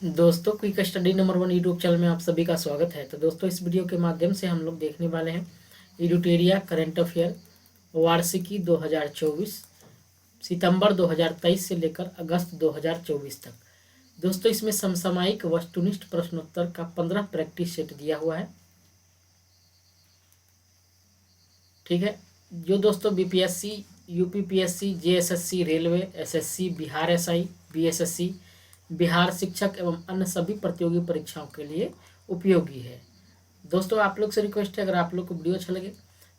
दोस्तों, quick study number 1 YouTube channel में आप सभी का स्वागत है। तो दोस्तों, इस वीडियो के माध्यम से हम लोग देखने वाले हैं एडुटेरिया करंट अफेयर वार्षिकी 2024 सितंबर 2023 से लेकर अगस्त 2024 तक। दोस्तों, इसमें समसामयिक वस्तुनिष्ठ प्रश्नोत्तर का 15 प्रैक्टिस सेट दिया हुआ है। ठीक है। जो दोस्तों BPSC, UPPSC, JSSC, railway, SSC, Bihar SI, BSSC, Bihar शिक्षक एवं अन्य सभी प्रतियोगी परीक्षाओं के लिए उपयोगी है। दोस्तों, आप लोग से रिक्वेस्ट है, अगर आप लोग को वीडियो अच्छा लगे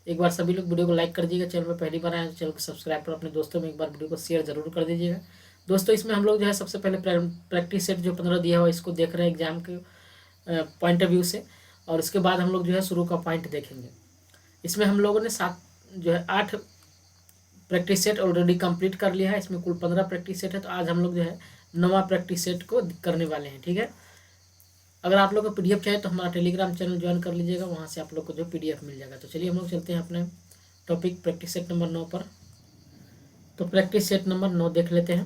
एक बार सभी लोग वीडियो को लाइक कर दीजिएगा। चैनल पर पहली बार आए तो चैनल को सब्सक्राइब कर अपने दोस्तों में एक बार वीडियो को शेयर जरूर कर दीजिएगा। दोस्तों, इसमें हम लोग जो है सबसे पहले प्रैक्टिस सेट जो 15 दिया हुआ इसको देख रहे हैं एग्जाम के पॉइंट ऑफ व्यू से, और इसके बाद हम लोग जो है शुरू का पॉइंट देखेंगे। इसमें हम लोगों ने 8 प्रैक्टिस सेट ऑलरेडी कंप्लीट कर लिया है। इसमें कुल 15 प्रैक्टिस सेट है। तो आज हम लोग जो है 9वां प्रैक्टिस सेट को करने वाले हैं। ठीक है। अगर आप लोग को पीडीएफ चाहिए तो हमारा टेलीग्राम चैनल ज्वाइन कर लीजिएगा, वहाँ से आप लोग को जो पीडीएफ मिल जाएगा। तो चलिए हम लोग चलते हैं अपने टॉपिक प्रैक्टिस सेट नंबर 9 पर। तो प्रैक्टिस सेट नंबर 9 देख लेते हैं।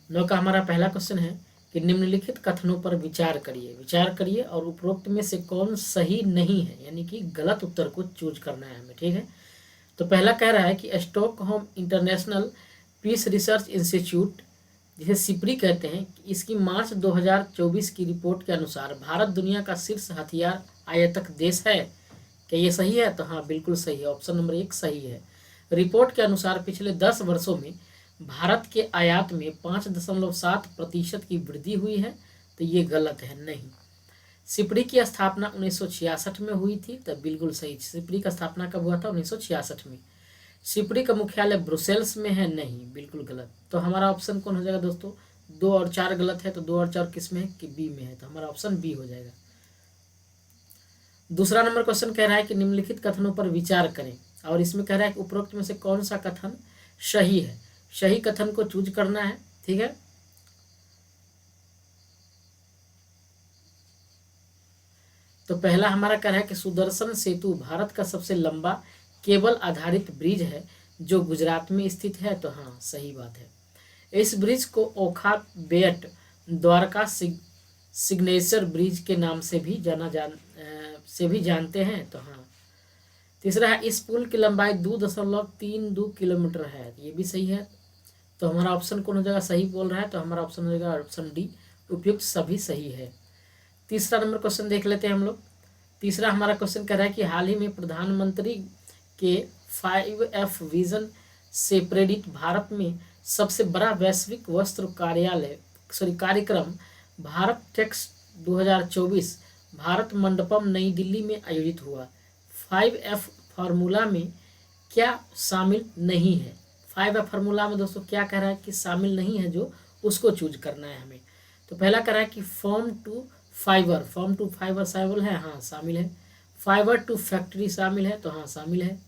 9 का हमारा पहला क्वेश्चन है कि निम्नलिखित कथनों पर विचार करिए और उपरोक्त में से कौन सही नहीं है, यानी कि गलत उत्तर को चूज करना है हमें। ठीक है। तो पहला कह रहा है कि Stockholm International Peace Research Institute, जिसे सिप्री कहते हैं, इसकी मार्च 2024 की रिपोर्ट के अनुसार भारत दुनिया का शीर्ष हथियार आयातक देश है। क्या ये सही है? तो हाँ, बिल्कुल सही है। ऑप्शन नंबर 1 सही है। रिपोर्ट के अनुसार पिछले 10 वर्षों में भारत के आयात में 5.7% की वृद्धि हुई है। तो ये गलत है, नहीं। सिप्री की स्थापना 1966 में हुई थी। तब बिल्कुल सही। सिप्री का स्थापना कब हुआ था? 1966 में। सिप्री का मुख्यालय ब्रुसेल्स में है, नहीं, बिल्कुल गलत। तो हमारा ऑप्शन कौन हो जाएगा दोस्तों? 2 और 4 गलत है। तो 2 और 4 किस में है? कि बी में है। तो हमारा ऑप्शन बी हो जाएगा। दूसरा नंबर क्वेश्चन कह रहा है कि निम्नलिखित कथनों पर विचार करें, और इसमें कह रहा है कि उपरोक्त में से कौन सा कथन सही है। सही कथन को चूज करना है। ठीक है। तो पहला हमारा कह रहा है कि सुदर्शन सेतु भारत का सबसे लंबा केबल आधारित ब्रिज है जो गुजरात में स्थित है। तो हाँ, सही बात है। इस ब्रिज को ओखा बेट द्वारका सिग्नेचर ब्रिज के नाम से भी जानते हैं। तो हाँ। तीसरा है, इस पुल की लंबाई 2.32 किलोमीटर है। ये भी सही है। तो हमारा ऑप्शन कौन हो जाएगा? सही बोल रहा है। तो हमारा ऑप्शन हो जाएगा ऑप्शन डी, उपयुक्त सभी सही है। तीसरा नंबर क्वेश्चन देख लेते हैं हम लोग। तीसरा हमारा क्वेश्चन कह रहा है कि हाल ही में प्रधानमंत्री के 5F विजन से प्रेरित भारत में सबसे बड़ा वैश्विक वस्त्र कार्यक्रम भारत टेक्स 2024 भारत मंडपम नई दिल्ली में आयोजित हुआ। 5F फार्मूला में क्या शामिल नहीं है? 5F फार्मूला में दोस्तों क्या कह रहा है कि शामिल नहीं है, जो उसको चूज करना है हमें। तो पहला कह रहा है कि फॉर्म टू फाइबर शामिल है। हाँ, शामिल है। फाइबर टू फैक्ट्री शामिल है। तो हाँ, शामिल है।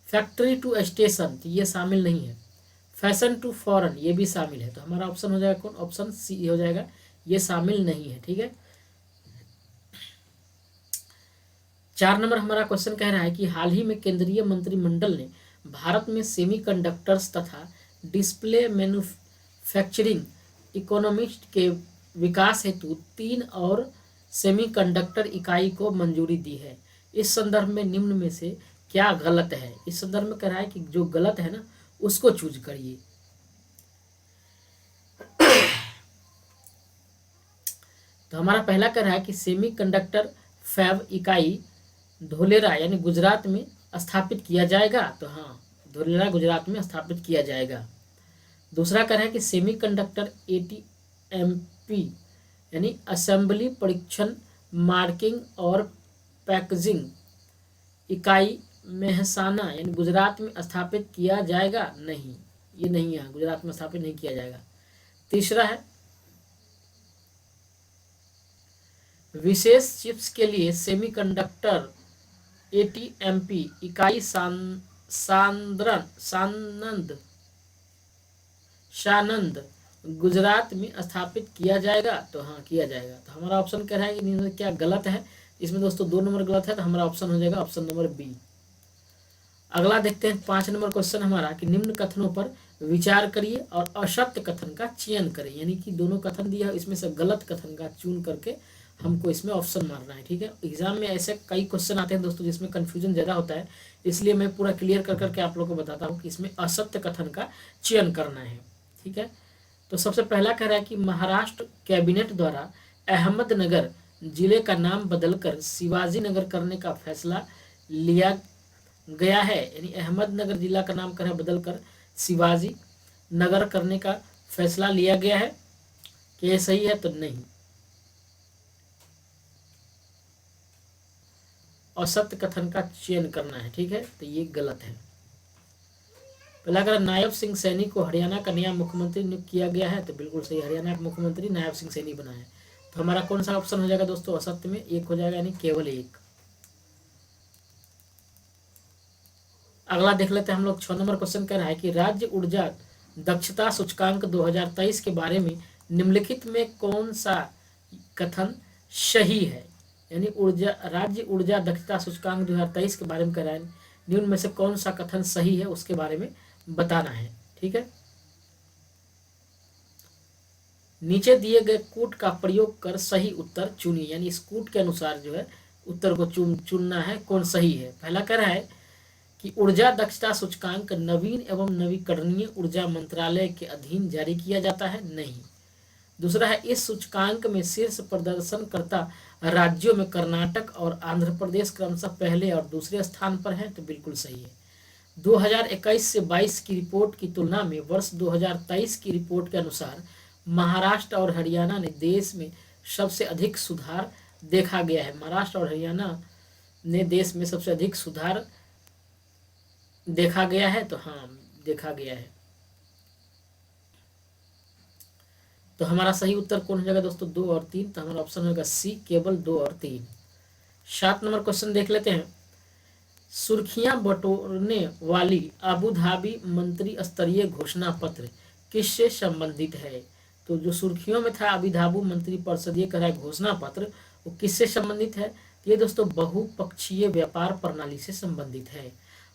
फैक्ट्री टू स्टेशन, तो ये शामिल नहीं है। फैशन टू फॉरेन, ये भी शामिल है। तो हमारा ऑप्शन हो जाएगा कौन? ऑप्शन सी हो जाएगा, ये शामिल नहीं है। ठीक है। 4 नंबर हमारा क्वेश्चन कह रहा है कि हाल ही में केंद्रीय मंत्रिमंडल ने भारत में सेमीकंडक्टर्स तथा डिस्प्ले मैन्युफैक्चरिंग इकोनॉमिस्ट के विकास हेतु 3 और सेमीकंडक्टर इकाई को मंजूरी दी है। इस संदर्भ में निम्न में से क्या गलत है? इस संदर्भ में कह रहा है कि जो गलत है ना, उसको चूज करिए। तो हमारा पहला कह रहा है कि सेमीकंडक्टर फैब इकाई धोलेरा यानी गुजरात में स्थापित किया जाएगा। तो हाँ, धोलेरा गुजरात में स्थापित किया जाएगा। दूसरा कह रहा है कि सेमीकंडक्टर ATMP यानी असेंबली, परीक्षण, मार्किंग और पैकेजिंग इकाई मेहसाना यानी गुजरात में स्थापित किया जाएगा। नहीं, ये नहीं है, गुजरात में स्थापित नहीं किया जाएगा। तीसरा है, विशेष चिप्स के लिए सेमीकंडक्टर ATMP इकाई सानंद गुजरात में स्थापित किया जाएगा। तो हाँ, किया जाएगा। तो हमारा ऑप्शन कह रहा है कि इनमें क्या गलत है? इसमें दोस्तों 2 नंबर गलत है। तो हमारा ऑप्शन हो जाएगा ऑप्शन नंबर बी। अगला देखते हैं 5 नंबर क्वेश्चन हमारा कि निम्न कथनों पर विचार करिए और असत्य कथन का चयन करें, यानी कि दोनों कथन दिया है, इसमें से गलत कथन का चुन करके हमको इसमें ऑप्शन मारना है। ठीक है, एग्जाम में ऐसे कई क्वेश्चन आते हैं दोस्तों जिसमें कंफ्यूजन ज़्यादा होता है, इसलिए मैं पूरा क्लियर कर करके आप लोगों को बताता हूँ कि इसमें असत्य कथन का चयन करना है। ठीक है, तो सबसे पहला कह रहा है कि महाराष्ट्र कैबिनेट द्वारा अहमदनगर जिले का नाम बदलकर शिवाजी नगर करने का फैसला लिया गया है, यानी अहमदनगर जिला का नाम कर बदलकर शिवाजी नगर करने का फैसला लिया गया है। कि ये सही है? तो नहीं, असत्य कथन का चयन करना है। ठीक है, तो ये गलत है। पहला अगर नायब सिंह सैनी को हरियाणा का नया मुख्यमंत्री नियुक्त किया गया है, तो बिल्कुल सही, हरियाणा का मुख्यमंत्री नायब सिंह सैनी बना है। तो हमारा कौन सा ऑप्शन हो जाएगा दोस्तों? असत्य में एक हो जाएगा, यानी केवल एक। अगला देख लेते हैं हम लोग। 6 नंबर क्वेश्चन कह रहा है कि राज्य ऊर्जा दक्षता सूचकांक 2023 के बारे में निम्नलिखित में कौन सा कथन सही है, यानी राज्य ऊर्जा दक्षता सूचकांक 2023 के बारे में कह रहा है, निम्न में से कौन सा कथन सही है उसके बारे में बताना है। ठीक है, नीचे दिए गए कूट का प्रयोग कर सही उत्तर चुनिए, यानी इस कूट के अनुसार जो है उत्तर को चुनना है, कौन सही है। पहला कह रहा है कि ऊर्जा दक्षता सूचकांक नवीन एवं नवीकरणीय ऊर्जा मंत्रालय के अधीन जारी किया जाता है, नहीं। दूसरा है इस सूचकांक में शीर्ष प्रदर्शनकर्ता राज्यों में कर्नाटक और आंध्र प्रदेश क्रमशः पहले और दूसरे स्थान पर हैं, तो बिल्कुल सही है। 2021 से 22 की रिपोर्ट की तुलना में वर्ष 2023 की रिपोर्ट के अनुसार महाराष्ट्र और हरियाणा ने देश में सबसे अधिक सुधार देखा गया है। महाराष्ट्र और हरियाणा ने देश में सबसे अधिक सुधार देखा गया है, तो हाँ, देखा गया है। तो हमारा सही उत्तर कौन हो जाएगा दोस्तों? 2 और 3, तो हमारा ऑप्शन होगा सी, केवल 2 और 3। 7 नंबर क्वेश्चन देख लेते हैं। सुर्खियां बटोरने वाली अबू धाबी मंत्री स्तरीय घोषणा पत्र किससे संबंधित है? तो जो सुर्खियों में था अबू धाबी मंत्री परिषदीय कह रहा है घोषणा पत्र, वो किससे संबंधित है? ये दोस्तों बहुपक्षीय व्यापार प्रणाली से संबंधित है।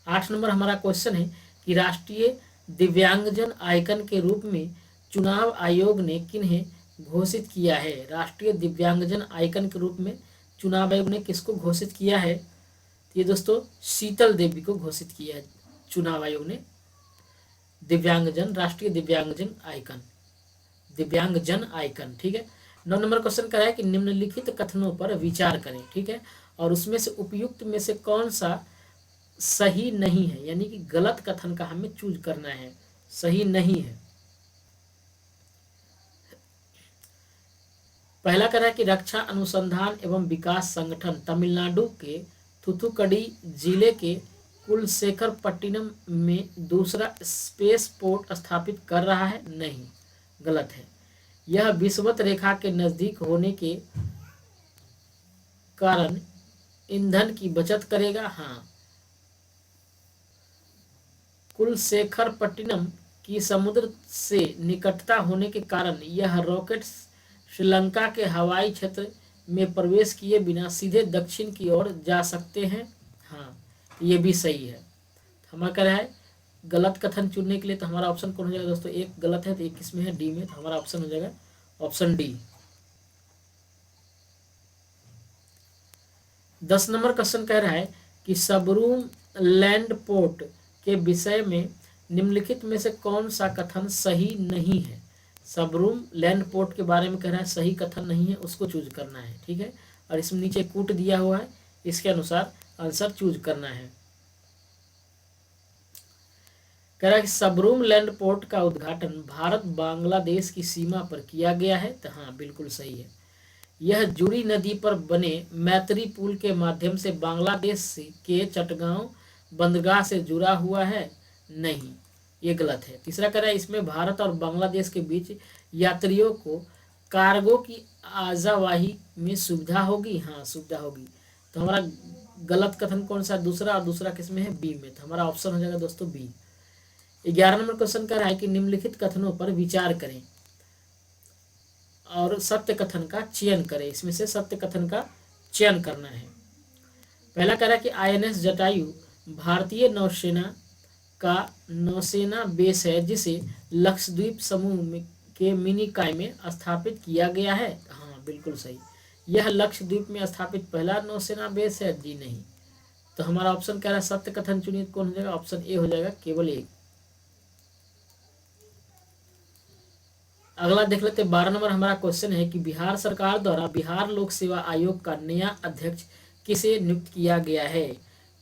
8 नंबर हमारा क्वेश्चन है कि राष्ट्रीय दिव्यांगजन आइकन के रूप में चुनाव आयोग ने किन्हें घोषित किया है? राष्ट्रीय दिव्यांगजन आइकन के रूप में चुनाव आयोग ने किसको घोषित किया है? ये दोस्तों शीतल देवी को घोषित किया है चुनाव आयोग ने। दिव्यांगजन, राष्ट्रीय दिव्यांगजन आइकन। ठीक है, 9 नंबर क्वेश्चन कह रहा है कि निम्नलिखित कथनों पर विचार करें। ठीक है, और उसमें से उपयुक्त में से कौन सा सही नहीं है, यानी कि गलत कथन का हमें चूज करना है, सही नहीं है। पहला कह रहा है कि रक्षा अनुसंधान एवं विकास संगठन तमिलनाडु के थूथुकुडी जिले के कुलशेखरपट्टिनम में दूसरा स्पेस पोर्ट स्थापित कर रहा है, नहीं, गलत है। यह विषुवत रेखा के नजदीक होने के कारण ईंधन की बचत करेगा, हाँ। कुलशेखरपट्टिनम की समुद्र से निकटता होने के कारण यह रॉकेट श्रीलंका के हवाई क्षेत्र में प्रवेश किए बिना सीधे दक्षिण की ओर जा सकते हैं, हाँ, ये भी सही है। हमारा कह रहा है गलत कथन चुनने के लिए, तो हमारा ऑप्शन कौन हो जाएगा दोस्तों? एक गलत है, तो एक किसमें है? डी में, तो हमारा ऑप्शन हो जाएगा ऑप्शन डी। 10 नंबर क्वेश्चन कह रहा है कि सबरूम लैंड पोर्ट के विषय में निम्नलिखित में से कौन सा कथन सही नहीं है? सबरूम लैंड पोर्ट के बारे में कह रहा है सही कथन नहीं है, उसको चूज करना है। ठीक है, और इसमें नीचे कूट दिया हुआ है, इसके अनुसार आंसर चूज करना है। कह रहा है कि सबरूम लैंड पोर्ट का उद्घाटन भारत बांग्लादेश की सीमा पर किया गया है, तो हाँ, बिल्कुल सही है। यह जुड़ी नदी पर बने मैत्री पुल के माध्यम से बांग्लादेश के चटगांव बंदरगाह से जुड़ा हुआ है, नहीं, ये गलत है। तीसरा कह रहा है इसमें भारत और बांग्लादेश के बीच यात्रियों को कार्गो की आजावाही में सुविधा होगी, हाँ, सुविधा होगी। तो हमारा गलत कथन कौन सा? दूसरा, और दूसरा किसमें है? बी में, तो हमारा ऑप्शन हो जाएगा दोस्तों बी। 11 नंबर क्वेश्चन कह रहा है कि निम्नलिखित कथनों पर विचार करें और सत्य कथन का चयन करें, इसमें से सत्य कथन का चयन करना है। पहला कह रहा है कि INS जटायु भारतीय नौसेना का नौसेना बेस है जिसे लक्षद्वीप के मिनीकॉय में स्थापित किया गया है? हाँ बिल्कुल सही। यह लक्षद्वीप में स्थापित पहला नौसेना बेस है? जी नहीं। तो हमारा ऑप्शन कह रहा है सत्य कथन चुनिए, कौन हो जाएगा? ऑप्शन ए हो जाएगा, केवल एक। अगला देख लेते हैं, 12 नंबर हमारा क्वेश्चन है कि बिहार सरकार द्वारा बिहार लोक सेवा आयोग का नया अध्यक्ष किसे नियुक्त किया गया है?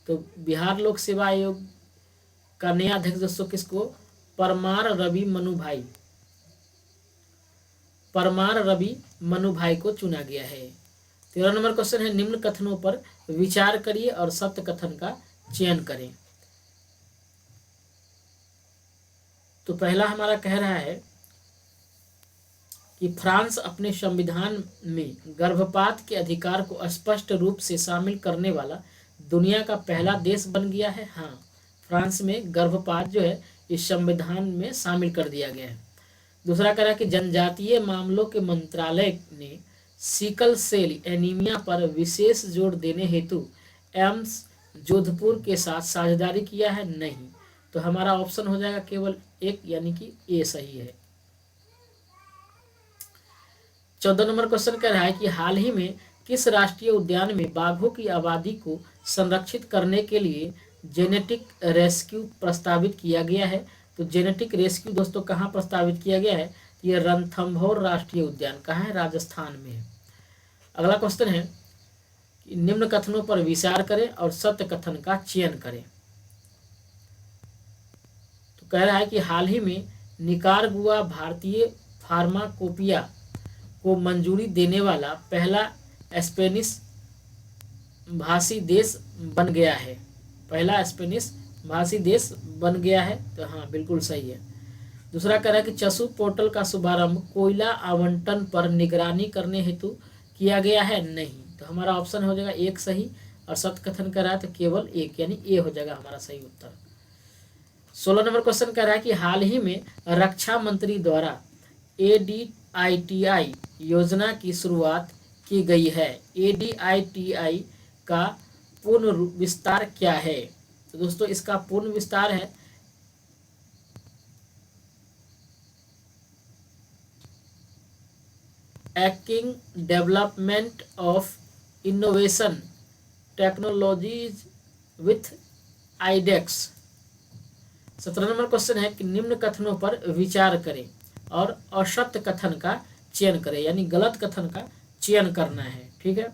तो बिहार लोक सेवा आयोग का नया अध्यक्ष दोस्तों किसको? परमार रवि मनुभाई को चुना गया है। 13 नंबर क्वेश्चन है, निम्न कथनों पर विचार करिए और सत्य कथन का चयन करें। तो पहला हमारा कह रहा है कि फ्रांस अपने संविधान में गर्भपात के अधिकार को स्पष्ट रूप से शामिल करने वाला दुनिया का पहला देश बन गया है। हाँ, फ्रांस में गर्भपात जो है इस संविधान में शामिल कर दिया गया है। दूसरा कह रहा है कि जनजातीय मामलों के मंत्रालय ने सिकल सेल एनीमिया पर विशेष जोर देने हेतु एम्स जोधपुर के साथ साझेदारी किया है? नहीं। तो हमारा ऑप्शन हो जाएगा केवल एक, यानी कि ए सही है। 14 नंबर क्वेश्चन कह रहा है कि हाल ही में किस राष्ट्रीय उद्यान में बाघों की आबादी को संरक्षित करने के लिए जेनेटिक रेस्क्यू प्रस्तावित किया गया है? तो जेनेटिक रेस्क्यू दोस्तों कहाँ प्रस्तावित किया गया है? ये रणथंभौर राष्ट्रीय उद्यान कहाँ है? राजस्थान में है। अगला क्वेश्चन है कि निम्न कथनों पर विचार करें और सत्य कथन का चयन करें। तो कह रहा है कि हाल ही में निकारागुआ भारतीय फार्माकोपिया को मंजूरी देने वाला पहला स्पेनिश भाषी देश बन गया है। पहला स्पेनिश भाषी देश बन गया है। तो हाँ बिल्कुल सही है। दूसरा कह रहा है कि चसू पोर्टल का शुभारंभ कोयला आवंटन पर निगरानी करने हेतु किया गया है? नहीं। तो हमारा ऑप्शन हो जाएगा एक सही, और सत्य कथन कर रहा है तो केवल एक, यानी ए हो जाएगा हमारा सही उत्तर। 16 नंबर क्वेश्चन कह रहा है कि हाल ही में रक्षा मंत्री द्वारा ADITI योजना की शुरुआत की गई है। ADITI का पूर्ण विस्तार क्या है? तो दोस्तों इसका पूर्ण विस्तार है acting development of innovation technologies with iDEX. 17 number question है कि निम्न कथनों पर विचार करें और असत्य कथन का चयन करें, यानी गलत कथन का चयन करना है। ठीक है।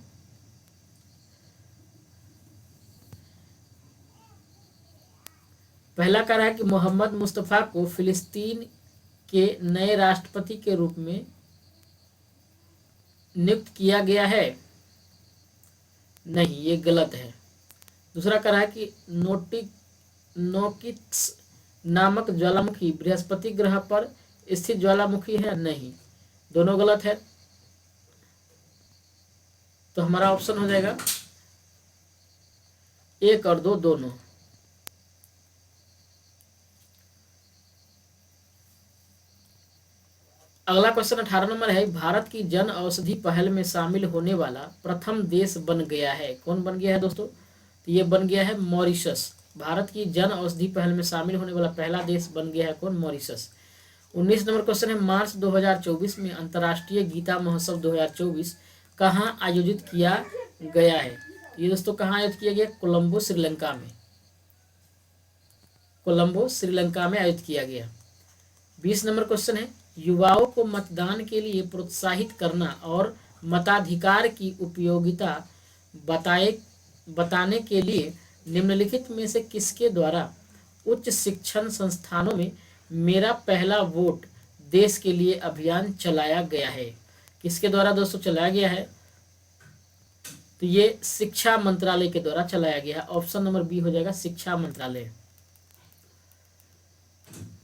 पहला कह रहा है कि मोहम्मद मुस्तफा को फिलिस्तीन के नए राष्ट्रपति के रूप में नियुक्त किया गया है? नहीं, ये गलत है। दूसरा कह रहा है कि नोकिट्स नामक ज्वालामुखी बृहस्पति ग्रह पर स्थित ज्वालामुखी है? नहीं, दोनों गलत है। तो हमारा ऑप्शन हो जाएगा एक और दो दोनों। अगला क्वेश्चन 18 नंबर है, भारत की जन औषधि पहल में शामिल होने वाला प्रथम देश बन गया है। कौन बन गया है दोस्तों? तो ये बन गया है मॉरिशस। भारत की जन औषधि पहल में शामिल होने वाला पहला देश बन गया है कौन? मॉरिशस। 19 नंबर क्वेश्चन है, मार्च 2024 में अंतर्राष्ट्रीय गीता महोत्सव 2024 कहाँ आयोजित किया गया है? ये दोस्तों कहाँ आयोजित किया गया? कोलंबो श्रीलंका में। कोलंबो श्रीलंका में आयोजित किया गया। 20 नंबर क्वेश्चन है, युवाओं को मतदान के लिए प्रोत्साहित करना और मताधिकार की उपयोगिता बताने के लिए निम्नलिखित में से किसके द्वारा उच्च शिक्षण संस्थानों में मेरा पहला वोट देश के लिए अभियान चलाया गया है? किसके द्वारा दोस्तों चलाया गया है? तो ये शिक्षा मंत्रालय के द्वारा चलाया गया है। ऑप्शन नंबर बी हो जाएगा, शिक्षा मंत्रालय।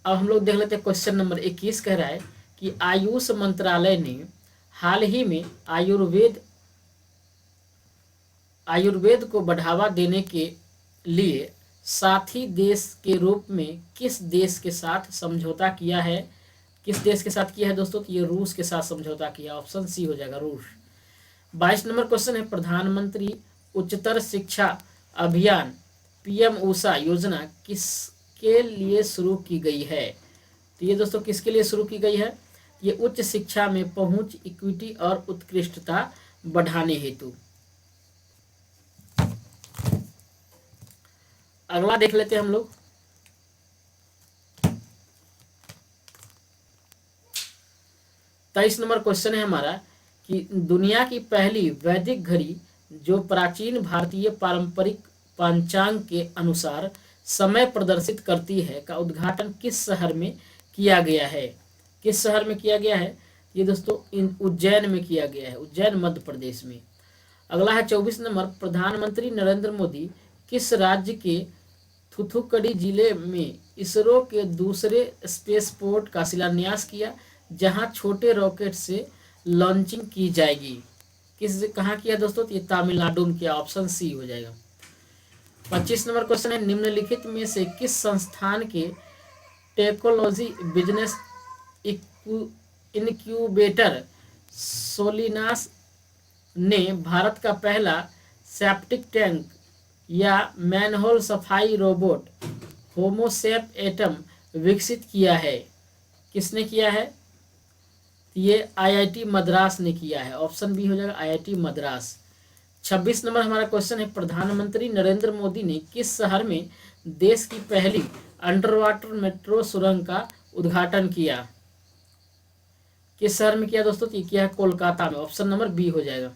अब हम लोग देख लेते हैं क्वेश्चन नंबर 21 कह रहा है कि आयुष मंत्रालय ने हाल ही में आयुर्वेद को बढ़ावा देने के लिए साथी देश के रूप में किस देश के साथ समझौता किया है? किस देश के साथ किया है दोस्तों? तो ये रूस के साथ समझौता किया। ऑप्शन सी हो जाएगा, रूस। 22 नंबर क्वेश्चन है, प्रधानमंत्री उच्चतर शिक्षा अभियान PM ऊषा योजना किसके लिए शुरू की गई है? तो ये दोस्तों किसके लिए शुरू की गई है? ये उच्च शिक्षा में पहुंच, इक्विटी और उत्कृष्टता बढ़ाने हेतु। अगला देख लेते हैं हम लोग। 23 नंबर क्वेश्चन है हमारा कि दुनिया की पहली वैदिक घड़ी जो प्राचीन भारतीय पारंपरिक पंचांग के अनुसार समय प्रदर्शित करती है का उद्घाटन किस शहर में किया गया है? किस शहर में किया गया है? ये दोस्तों उज्जैन में किया गया है, उज्जैन मध्य प्रदेश में। अगला है 24 नंबर, प्रधानमंत्री नरेंद्र मोदी किस राज्य के थूथुक्कुडी जिले में इसरो के दूसरे स्पेसपोर्ट का शिलान्यास किया, जहां छोटे रॉकेट से लॉन्चिंग की जाएगी? कहाँ किया दोस्तों? तो ये तमिलनाडु में किया, ऑप्शन सी हो जाएगा। 25 नंबर क्वेश्चन है, निम्नलिखित में से किस संस्थान के टेक्नोलॉजी बिजनेस इनक्यूबेटर सोलिनास ने भारत का पहला सेप्टिक टैंक या मैनहोल सफाई रोबोट होमोसेप एटम विकसित किया है? किसने किया है? ये आईआईटी मद्रास ने किया है, ऑप्शन बी हो जाएगा, आईआईटी मद्रास। 26 नंबर हमारा क्वेश्चन है, प्रधानमंत्री नरेंद्र मोदी ने किस शहर में देश की पहली अंडर वाटर मेट्रो सुरंग का उद्घाटन किया? किस शहर में किया दोस्तों? ये किया है कोलकाता में, ऑप्शन नंबर बी हो जाएगा।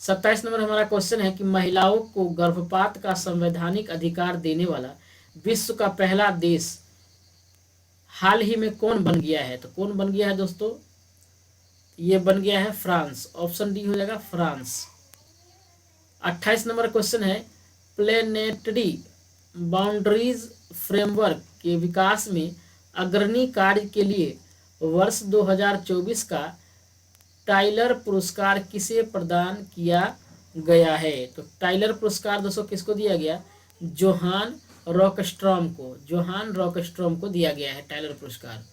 27 नंबर हमारा क्वेश्चन है कि महिलाओं को गर्भपात का संवैधानिक अधिकार देने वाला विश्व का पहला देश हाल ही में कौन बन गया है? तो कौन बन गया है दोस्तों? ये बन गया है फ्रांस, ऑप्शन डी हो जाएगा, फ्रांस। 28 नंबर क्वेश्चन है, प्लेनेटरी बाउंड्रीज फ्रेमवर्क के विकास में अग्रणी कार्य के लिए वर्ष 2024 का टाइलर पुरस्कार किसे प्रदान किया गया है? तो टाइलर पुरस्कार दोस्तों किसको दिया गया? जोहान रॉकस्ट्रॉम को, जोहान रॉकस्ट्रॉम को दिया गया है टाइलर पुरस्कार।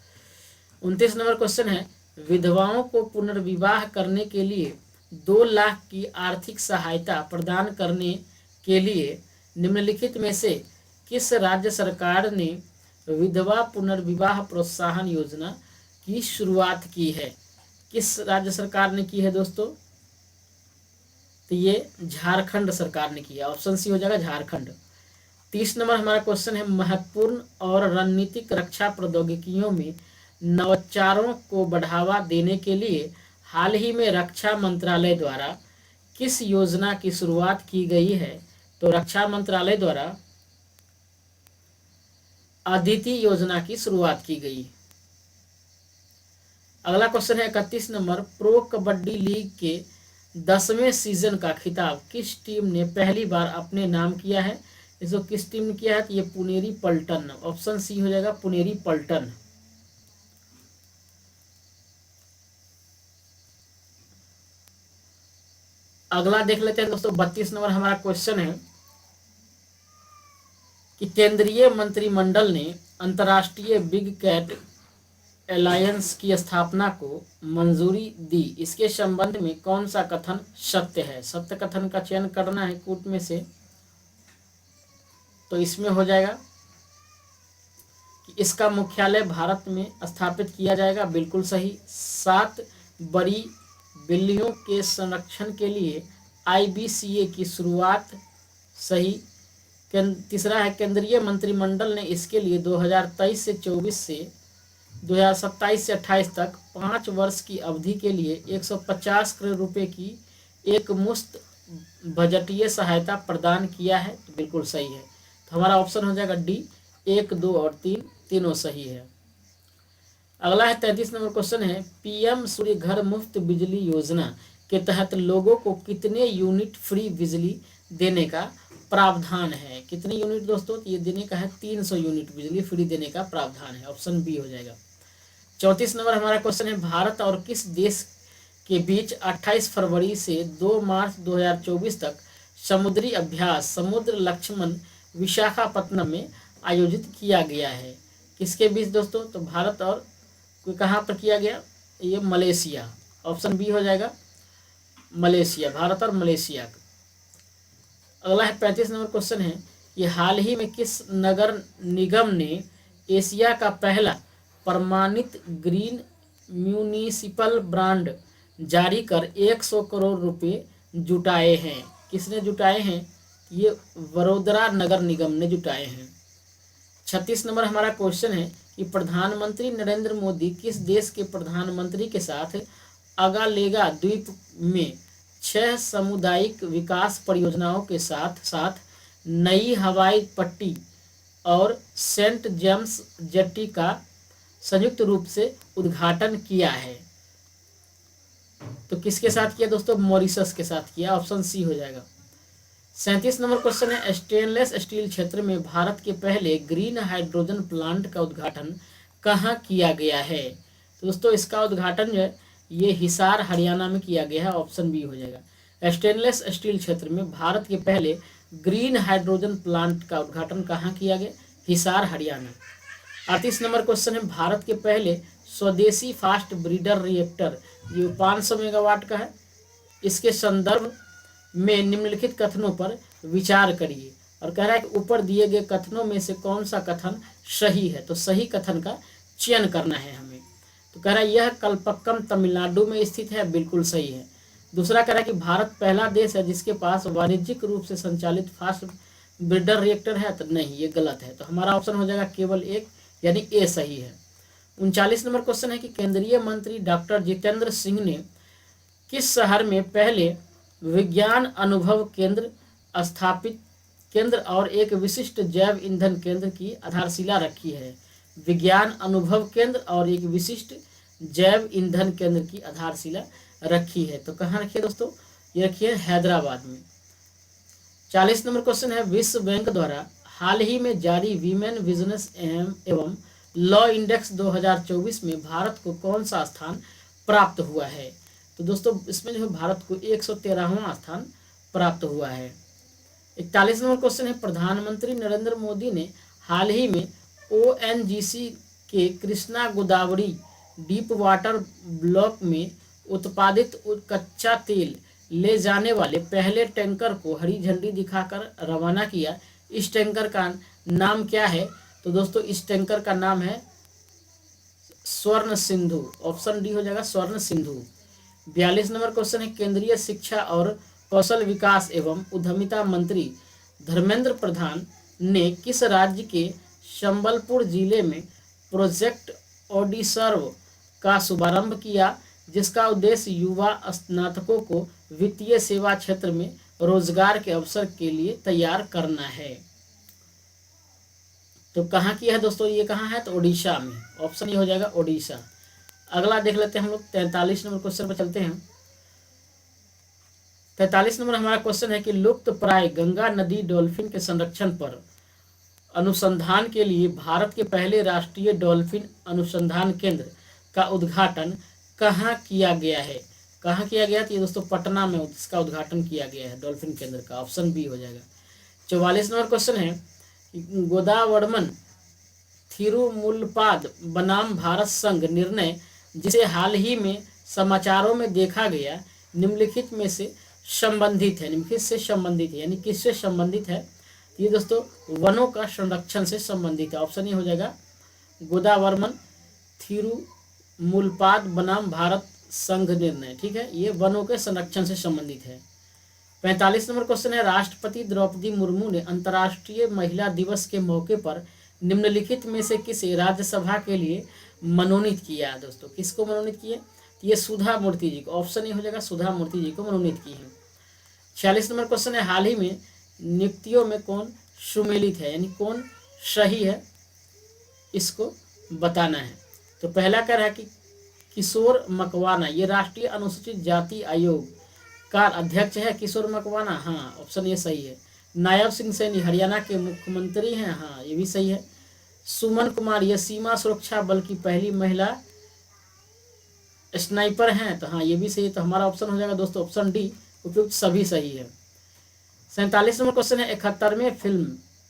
29 नंबर क्वेश्चन है, विधवाओं को पुनर्विवाह करने के लिए 2 लाख की आर्थिक सहायता प्रदान करने के लिए निम्नलिखित में से किस राज्य सरकार ने विधवा पुनर्विवाह प्रोत्साहन योजना की शुरुआत की है? किस राज्य सरकार ने की है दोस्तों? तो ये झारखंड सरकार ने किया, ऑप्शन सी हो जाएगा, झारखंड। 30 नंबर हमारा क्वेश्चन है, महत्वपूर्ण और रणनीतिक रक्षा प्रौद्योगिकियों में नवाचारों को बढ़ावा देने के लिए हाल ही में रक्षा मंत्रालय द्वारा किस योजना की शुरुआत की गई है? तो रक्षा मंत्रालय द्वारा अदिति योजना की शुरुआत की गई। अगला क्वेश्चन है 31 नंबर, प्रो कबड्डी लीग के 10वें सीजन का खिताब किस टीम ने पहली बार अपने नाम किया है? इसको किस टीम ने किया है? तो ये पुनेरी पल्टन, ऑप्शन सी हो जाएगा, पुनेरी पल्टन। अगला देख लेते हैं दोस्तों, 32 नंबर हमारा क्वेश्चन है कि केंद्रीय मंत्रिमंडल ने अंतर्राष्ट्रीय बिग कैट अलायंस की स्थापना को मंजूरी दी, इसके संबंध में कौन सा कथन सत्य है? सत्य कथन का चयन करना है कूट में से, तो इसमें हो जाएगा कि इसका मुख्यालय भारत में स्थापित किया जाएगा, बिल्कुल सही। 7 बड़ी बिल्लियों के संरक्षण के लिए IBCA की शुरुआत, सही। तीसरा है, केंद्रीय मंत्रिमंडल ने इसके लिए 2023 से 24 से 2027 से 28 तक 5 वर्ष की अवधि के लिए 150 करोड़ रुपए की एक मुश्त बजटीय सहायता प्रदान किया है, तो बिल्कुल सही है। तो हमारा ऑप्शन हो जाएगा डी, 1, 2 और 3 तीनों सही है। अगला है 33 नंबर क्वेश्चन है, PM सूर्य घर मुफ्त बिजली योजना के तहत लोगों को कितने यूनिट फ्री बिजली देने का प्रावधान है? कितने यूनिट दोस्तों? ये देने का है 300 यूनिट बिजली फ्री देने का प्रावधान है, ऑप्शन बी हो जाएगा। 34 नंबर हमारा क्वेश्चन है, भारत और किस देश के बीच 28 फरवरी से 2 मार्च 2024 तक समुद्री अभ्यास समुद्र लक्ष्मण विशाखापत्तनम में आयोजित किया गया है? किसके बीच दोस्तों? तो भारत और कहाँ पर किया गया? ये मलेशिया, ऑप्शन बी हो जाएगा, मलेशिया, भारत और मलेशिया। अगला है 35 नंबर क्वेश्चन है, कि हाल ही में किस नगर निगम ने एशिया का पहला प्रमाणित ग्रीन म्यूनिसिपल ब्रांड जारी कर 100 करोड़ रुपए जुटाए हैं? किसने जुटाए हैं? ये वडोदरा नगर निगम ने जुटाए हैं। 36 नंबर हमारा क्वेश्चन है कि प्रधानमंत्री नरेंद्र मोदी किस देश के प्रधानमंत्री के साथ अगालेगा द्वीप में 6 सामुदायिक विकास परियोजनाओं के साथ साथ नई हवाई पट्टी और सेंट जेम्स जेट्टी का संयुक्त रूप से उद्घाटन किया है? तो किसके साथ किया दोस्तों? मॉरिशस के साथ किया। ऑप्शन सी हो जाएगा। 37 नंबर क्वेश्चन है स्टेनलेस स्टील क्षेत्र में भारत के पहले ग्रीन हाइड्रोजन प्लांट का उद्घाटन कहाँ किया गया है? तो दोस्तों इसका उद्घाटन जो है ये हिसार हरियाणा में किया गया है। ऑप्शन बी हो जाएगा। स्टेनलेस स्टील क्षेत्र में भारत के पहले ग्रीन हाइड्रोजन प्लांट का उद्घाटन कहाँ किया गया? हिसार हरियाणा। 38 नंबर क्वेश्चन है भारत के पहले स्वदेशी फास्ट ब्रीडर रिएक्टर ये 500 मेगावाट का है। इसके संदर्भ में निम्नलिखित कथनों पर विचार करिए। और कह रहा है कि ऊपर दिए गए कथनों में से कौन सा कथन सही है? तो सही कथन का चयन करना है हमें। तो कह रहा है यह कल्पक्कम तमिलनाडु में स्थित है, बिल्कुल सही है। दूसरा कह रहा है कि भारत पहला देश है जिसके पास वाणिज्यिक रूप से संचालित फास्ट ब्रीडर रिएक्टर है, तो नहीं, ये गलत है। तो हमारा ऑप्शन हो जाएगा केवल एक, यानी ए सही है। 39 नंबर क्वेश्चन है कि केंद्रीय मंत्री डॉक्टर जितेंद्र सिंह ने किस शहर में पहले विज्ञान अनुभव केंद्र और एक विशिष्ट जैव ईंधन केंद्र की आधारशिला रखी है? विज्ञान अनुभव केंद्र और एक विशिष्ट जैव ईंधन केंद्र की आधारशिला रखी है। तो कहाँ रखी है दोस्तों? ये रखी है हैदराबाद में। 40 नंबर क्वेश्चन है विश्व बैंक द्वारा हाल ही में जारी वीमेन बिजनेस एवं लॉ इंडेक्स 2024 में भारत को कौन सा स्थान प्राप्त हुआ है? तो दोस्तों इसमें जो है भारत को 113वां स्थान प्राप्त हुआ है। 41 नंबर क्वेश्चन है प्रधानमंत्री नरेंद्र मोदी ने हाल ही में ONGC के Krishna Godavari deep water block में उत्पादित कच्चा तेल ले जाने वाले पहले टैंकर को हरी झंडी दिखाकर रवाना किया। इस टैंकर का नाम क्या है? तो दोस्तों इस टैंकर का नाम है स्वर्ण सिंधु। ऑप्शन डी हो जाएगा, स्वर्ण सिंधु। 42 नंबर क्वेश्चन है केंद्रीय शिक्षा और कौशल विकास एवं उद्यमिता मंत्री धर्मेंद्र प्रधान ने किस राज्य के संबलपुर जिले में प्रोजेक्ट ओडिसर्व का शुभारंभ किया, जिसका उद्देश्य युवा स्नातकों को वित्तीय सेवा क्षेत्र में रोजगार के अवसर के लिए तैयार करना है? तो कहाँ किया है दोस्तों? ये कहाँ है? तो ओडिशा में। ऑप्शन ये हो जाएगा ओडिशा। अगला देख लेते हैं हम लोग 43 नंबर क्वेश्चन पर चलते हैं। 43 नंबर हमारा क्वेश्चन है कि लुप्त प्राय गंगा नदी डॉल्फिन के संरक्षण पर अनुसंधान के लिए भारत के पहले राष्ट्रीय डॉल्फिन अनुसंधान केंद्र का उद्घाटन कहाँ किया गया है? कहाँ किया गया? तो ये दोस्तों पटना में इसका उद्घाटन किया गया है डॉल्फिन केंद्र का। ऑप्शन बी हो जाएगा। 44 नंबर क्वेश्चन है गोदावरमन थिरुमुलपाद बनाम भारत संघ निर्णय जिसे हाल ही में समाचारों में देखा गया निम्नलिखित में से संबंधित है? निम्नलिखित से संबंधित है यानी किससे संबंधित है? ये दोस्तों वनों का संरक्षण से संबंधित है। ऑप्शन ये हो जाएगा गोदावरमन थिरुमुलपाद बनाम भारत संघ निर्णय। ठीक है, ये वनों के संरक्षण से संबंधित है। 45 नंबर क्वेश्चन है राष्ट्रपति द्रौपदी मुर्मू ने अंतर्राष्ट्रीय महिला दिवस के मौके पर निम्नलिखित में से किसे राज्यसभा के लिए मनोनीत किया? दोस्तों किसको मनोनीत किया? ये सुधा मूर्ति जी को। ऑप्शन ये हो जाएगा सुधा मूर्ति जी को मनोनीत की है। 46 नंबर क्वेश्चन है हाल ही में नियुक्तियों में कौन सुमेलित है यानी कौन सही है, इसको बताना है। तो पहला कह रहा है कि किशोर मकवाना, ये राष्ट्रीय अनुसूचित जाति आयोग का अध्यक्ष है किशोर मकवाना। हाँ, ऑप्शन ये सही है। नायब सिंह सैनी हरियाणा के मुख्यमंत्री हैं। हाँ, ये भी सही है। सुमन कुमार ये सीमा सुरक्षा बल की पहली महिला स्नाइपर हैं। तो हाँ, ये भी सही है। तो हमारा ऑप्शन हो जाएगा दोस्तों ऑप्शन डी, उपयुक्त सभी सही है। 47 नंबर क्वेश्चन है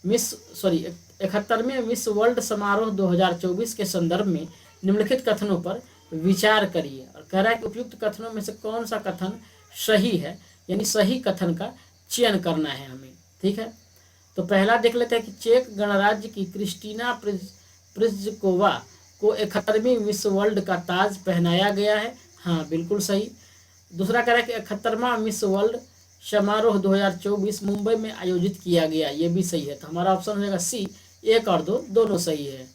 71वें मिस वर्ल्ड समारोह 2024 के संदर्भ में निम्नलिखित कथनों पर विचार करिए। और कह रहा है कि उपयुक्त कथनों में से कौन सा कथन सही है, यानी सही कथन का चयन करना है हमें। ठीक है, तो पहला देख लेते हैं कि चेक गणराज्य की क्रिस्टीना प्रिजकोवा को 71वीं मिस वर्ल्ड का ताज पहनाया गया है। हाँ बिल्कुल सही। दूसरा कह रहा है कि 71वां मिस वर्ल्ड समारोह 2024 मुंबई में आयोजित किया गया, ये भी सही है। तो हमारा ऑप्शन हो जाएगा सी, 1 और 2 दोनों सही है।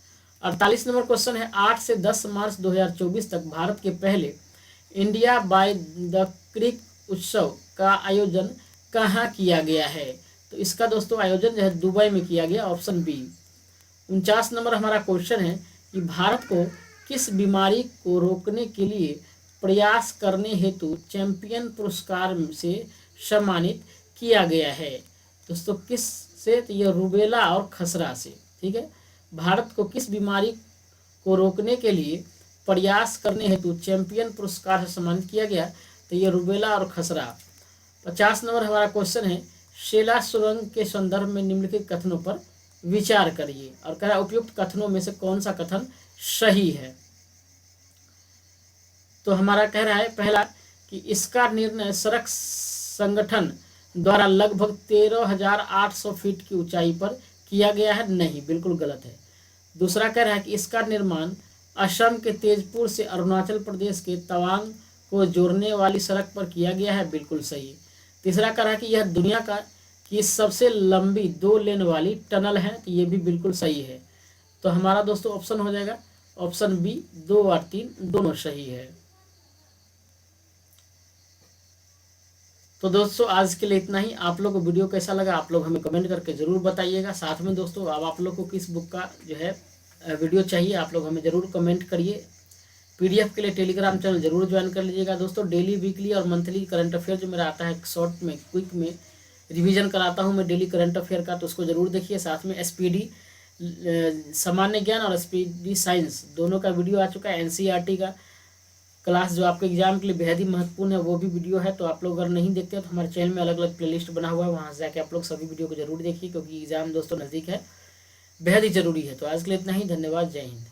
48 नंबर क्वेश्चन है, 8 से 10 मार्च 2024 तक भारत के पहले इंडिया बाय द क्रिक उत्सव का आयोजन कहाँ किया गया है? तो इसका दोस्तों आयोजन जो है दुबई में किया गया, ऑप्शन बी। 49 नंबर हमारा क्वेश्चन है कि भारत को किस बीमारी को रोकने के लिए प्रयास करने हेतु चैंपियन पुरस्कार से सम्मानित किया गया है? दोस्तों किस से? तो ये रूबेला और खसरा से। ठीक है, भारत को किस बीमारी को रोकने के लिए प्रयास करने हेतु चैंपियन पुरस्कार से सम्मानित किया गया? तो ये रूबेला और खसरा। 50 नंबर हमारा क्वेश्चन है, शेला सुरंग के संदर्भ में निम्नलिखित कथनों पर विचार करिए, और कह रहा उपयुक्त कथनों में से कौन सा कथन सही है? तो हमारा कह रहा है पहला कि इसका निर्णय सड़क संगठन द्वारा लगभग 13,800 फीट की ऊंचाई पर किया गया है, नहीं बिल्कुल गलत है। दूसरा कह रहा है कि इसका निर्माण असम के तेजपुर से अरुणाचल प्रदेश के तवांग को जोड़ने वाली सड़क पर किया गया है, बिल्कुल सही। तीसरा कह रहा है कि यह दुनिया की सबसे लंबी 2 लेन वाली टनल है, तो ये भी बिल्कुल सही है। तो हमारा दोस्तों ऑप्शन हो जाएगा ऑप्शन बी, 2 और 3 दोनों सही है। तो दोस्तों आज के लिए इतना ही। आप लोग को वीडियो कैसा लगा आप लोग हमें कमेंट करके ज़रूर बताइएगा। साथ में दोस्तों अब आप लोग को किस बुक का जो है वीडियो चाहिए आप लोग हमें ज़रूर कमेंट करिए। पीडीएफ के लिए टेलीग्राम चैनल जरूर ज्वाइन कर लीजिएगा दोस्तों। डेली, वीकली और मंथली करंट अफेयर जो मेरा आता है शॉर्ट में, क्विक में रिवीजन कराता हूँ मैं डेली करंट अफेयर का, तो उसको ज़रूर देखिए। साथ में एसपीडी सामान्य ज्ञान और एसपीडी साइंस दोनों का वीडियो आ चुका है। एनसीईआरटी का क्लास जो आपके एग्जाम के लिए बेहद ही महत्वपूर्ण है वो भी वीडियो है। तो आप लोग अगर नहीं देखते तो हमारे चैनल में अलग अलग प्लेलिस्ट बना हुआ है, वहाँ से जाके आप लोग सभी वीडियो को जरूर देखिए, क्योंकि एग्जाम दोस्तों नज़दीक है, बेहद ही जरूरी है। तो आज के लिए इतना ही, धन्यवाद, जय हिंद।